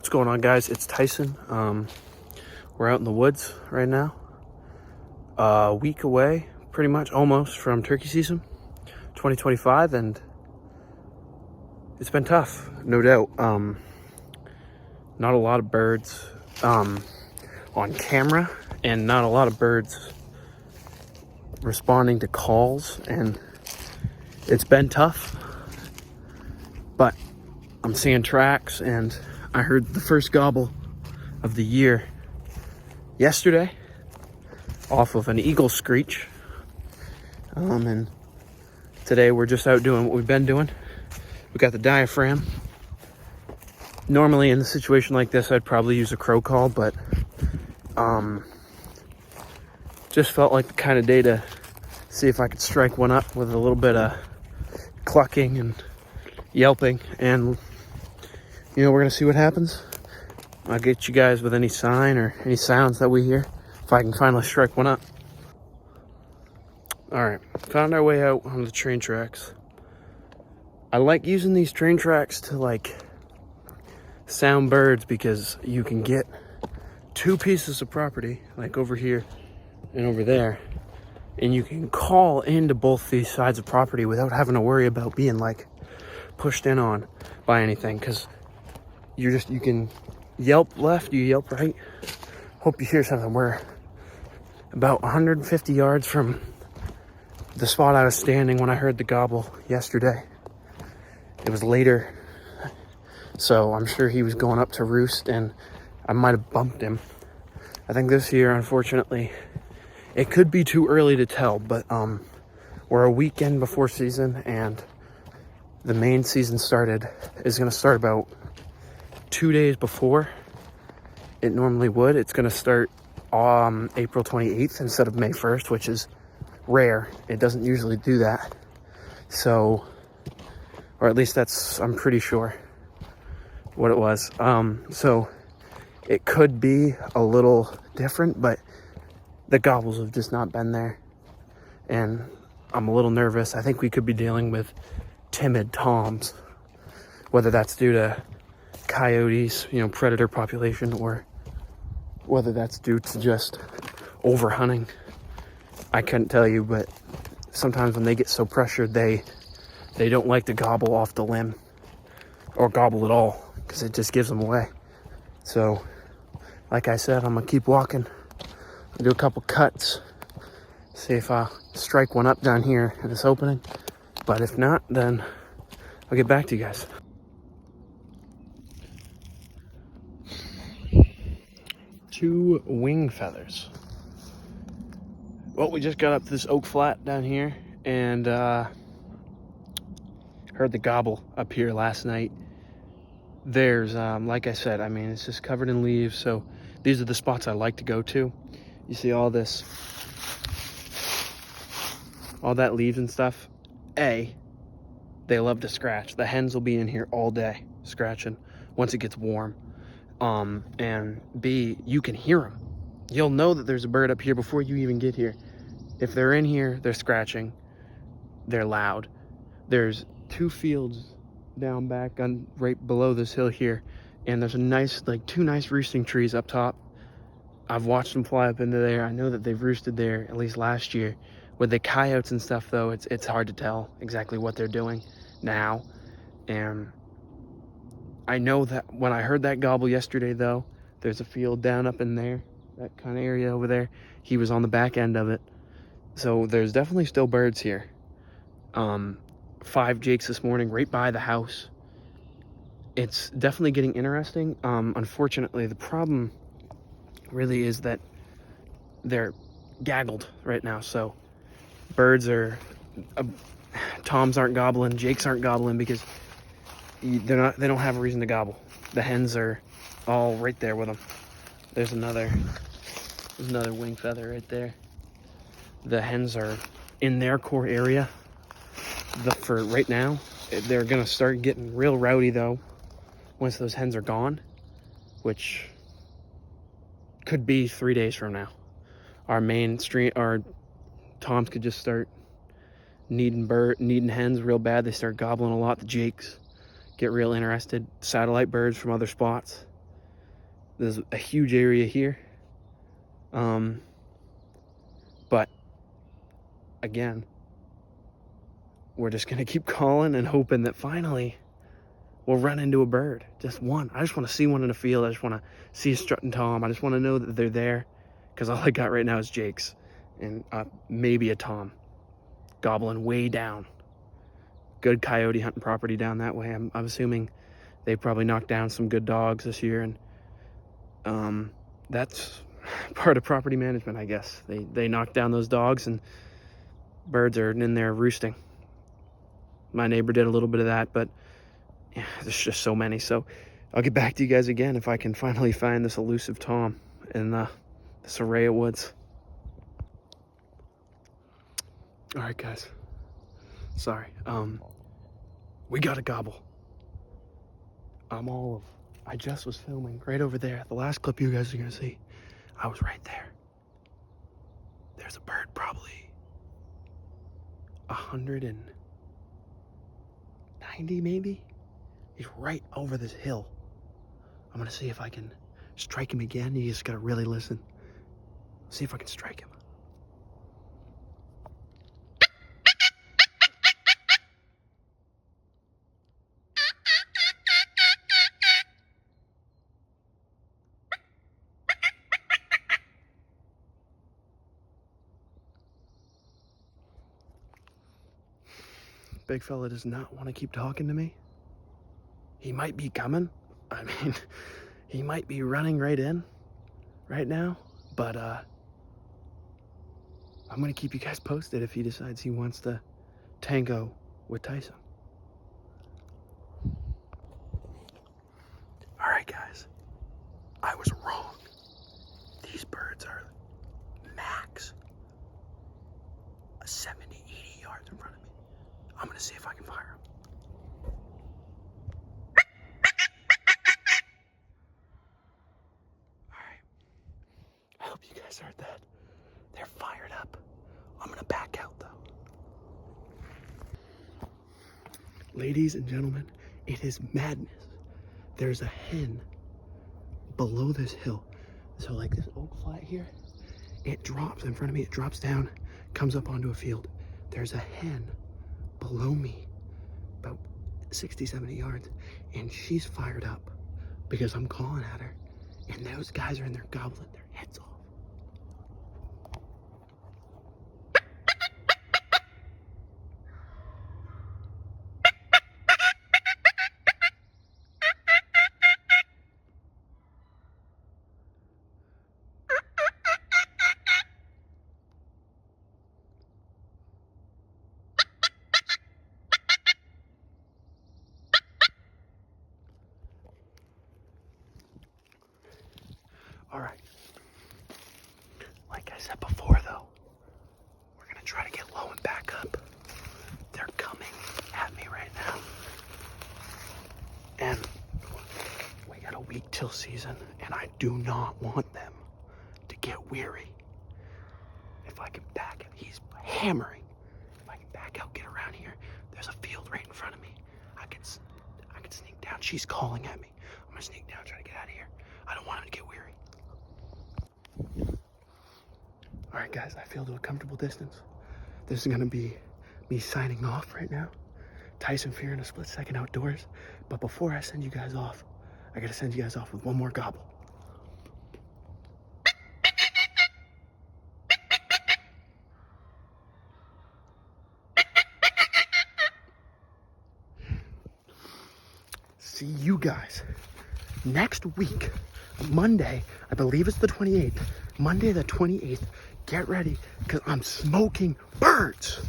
What's going on, guys? It's Tyson. We're out in the woods right now. A week away, pretty much, almost, from turkey season 2025, and it's been tough, no doubt. Not a lot of birds on camera, and not a lot of birds responding to calls, and it's been tough. But I'm seeing tracks, and I heard the first gobble of the year yesterday off of an eagle screech. And today we're just out doing what we've been doing. We got the diaphragm. Normally in a situation like this, I'd probably use a crow call, but just felt like the kind of day to see if I could strike one up with a little bit of clucking and yelping, and we're gonna see what happens. I'll get you guys with any sign or any sounds that we hear if I can finally strike one up. All right, found our way out on the train tracks. I like using these train tracks to sound birds because you can get two pieces of property, like over here and over there, and you can call into both these sides of property without having to worry about being pushed in on by anything, because you can yelp left, you yelp right. Hope you hear something. We're about 150 yards from the spot I was standing when I heard the gobble yesterday. It was later, so I'm sure he was going up to roost, and I might have bumped him. I think this year, unfortunately, it could be too early to tell, but we're a weekend before season, and the main season is going to start about 2 days before it normally would. It's going to start on April 28th instead of May 1st, which is rare. It doesn't usually do that. So, or at least I'm pretty sure what it was. So it could be a little different, but the gobbles have just not been there, and I'm a little nervous. I think we could be dealing with timid toms, whether that's due to coyotes, predator population, or whether that's due to just overhunting. I couldn't tell you, but sometimes when they get so pressured, they don't like to gobble off the limb or gobble at all, because it just gives them away. So, like I said, I'm gonna keep walking, do a couple cuts, see if I strike one up down here in this opening. But if not, then I'll get back to you guys. Two wing feathers. Well, we just got up this oak flat down here, and heard the gobble up here last night. There's, like I said, it's just covered in leaves, so these are the spots I like to go to. You see all that leaves and stuff. A, they love to scratch. The hens will be in here all day scratching once it gets warm. And B, you can hear them. You'll know that there's a bird up here before you even get here. If they're in here, they're scratching. They're loud. There's two fields down back right below this hill here, and there's two nice roosting trees up top. I've watched them fly up into there. I know that they've roosted there at least last year. With the coyotes and stuff, though, it's hard to tell exactly what they're doing now. And I know that when I heard that gobble yesterday, though, there's a field down up in there, that kind of area over there. He was on the back end of it. So there's definitely still birds here. 5 jakes this morning right by the house. It's definitely getting interesting. Unfortunately, the problem really is that they're gaggled right now. So birds are, toms aren't gobbling, jakes aren't gobbling, because they don't have a reason to gobble. The hens are all right there with them. There's another wing feather right there. The hens are in their core area. For right now, they're gonna start getting real rowdy though once those hens are gone, which could be 3 days from now. Our toms could just start needing hens real bad. They start gobbling a lot. The jakes get real interested. Satellite birds from other spots. There's a huge area here. But again, we're just gonna keep calling and hoping that finally we'll run into a bird. Just one. I just want to see one in the field. I just want to see a strutting tom. I just want to know that they're there, because all I got right now is jakes and maybe a tom gobbling way down. Good coyote hunting property down that way. I'm assuming they probably knocked down some good dogs this year, and that's part of property management, I guess. They knock down those dogs and birds are in there roosting. My neighbor did a little bit of that, but yeah, there's just so many. So I'll get back to you guys again if I can finally find this elusive tom in this array of woods. All right, guys. Sorry. We got a gobble. I just was filming right over there. The last clip you guys are gonna see, I was right there. There's a bird probably 190 maybe. He's right over this hill. I'm gonna see if I can strike him again. You just gotta really listen. See if I can strike him. Big fella does not want to keep talking to me. He might be coming. I mean, he might be running right in right now, but I'm gonna keep you guys posted if he decides he wants to tango with Tyson. All right, guys, I was wrong. These birds are max 70, 80 yards in front of me. I'm gonna see if I can fire them. Alright. I hope you guys heard that. They're fired up. I'm gonna back out though. Ladies and gentlemen, it is madness. There's a hen below this hill. So like this oak flat here, it drops in front of me, it drops down, comes up onto a field. There's a hen below me, about 60, 70 yards, and she's fired up because I'm calling at her, and those guys are in there gobbling their heads off. All right. Like I said before, though, we're gonna try to get low and back up. They're coming at me right now. And we got a week till season, and I do not want them to get weary. If I can back, he's hammering. If I can back out, get around here, there's a field right in front of me. I can sneak down. She's calling at me. I'm gonna sneak down, try to get out of here. I don't want him to get weary. All right, guys, I feel to a comfortable distance. This is gonna be me signing off right now. Tyson Fear in a split second outdoors. But before I send you guys off, I gotta send you guys off with one more gobble. See you guys next week, Monday, I believe it's the 28th. Monday the 28th. Get ready, because I'm smoking birds.